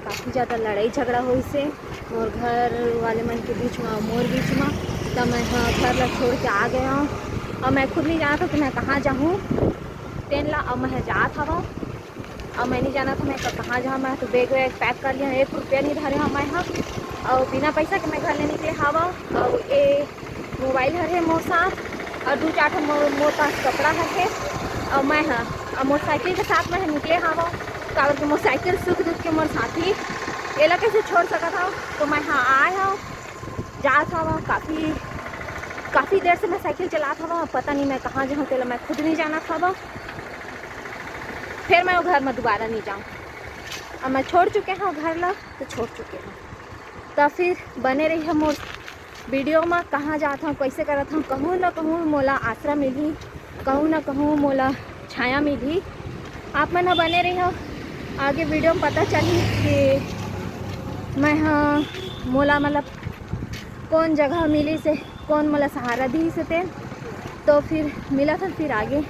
काफ़ी ज़्यादा लड़ाई झगड़ा हुई से मोर घर वाले मन के बीच में मोर बीच में। तब मैं घर ला छोड़ के आ गया हूँ। अब मैं खुद नहीं जाना था कि मैं कहाँ जाऊँ तेन ला। अब मैं जात हवा। अब मैं नहीं जाना था मैं कहाँ जाऊँ। मैं तो बैग वैग पैक कर लिया, 1 रुपया नहीं धरे हाँ मैं हाँ। और बिना पैसा के मैं घर ले निकले हवा। और ये मोबाइल है मोर साथ और 2-4 मोर पास कपड़ा है। और मैं हाँ और मोटरसाइकिल के साथ में निकले हवा। काबर के मोटरसाइकिल सुख दुख के मोर साथी एला कैसे छोड़ सका था। तो मैं हाँ आए हूँ जात हवा। काफ़ी देर से मैं साइकिल चलाता हवा। पता नहीं मैं कहाँ जाऊँ तेला मैं खुद नहीं जाना था। फिर मैं वो घर में दोबारा नहीं जाऊँ। अब मैं छोड़ चुके हैं घर ला तो छोड़ चुके हैं। तो फिर बने रही है मोर वीडियो में कहाँ जाता हूँ कैसे करता हूँ। कहूँ ना कहूँ मोला आसरा मिली, कहूँ ना कहूँ मोला छाया मिली। आप मन बने रही हो आगे वीडियो में पता चली कि मैं हाँ मोला मतलब कौन जगह मिली से कौन मोला सहारा दी से ते। तो फिर मिला था फिर आगे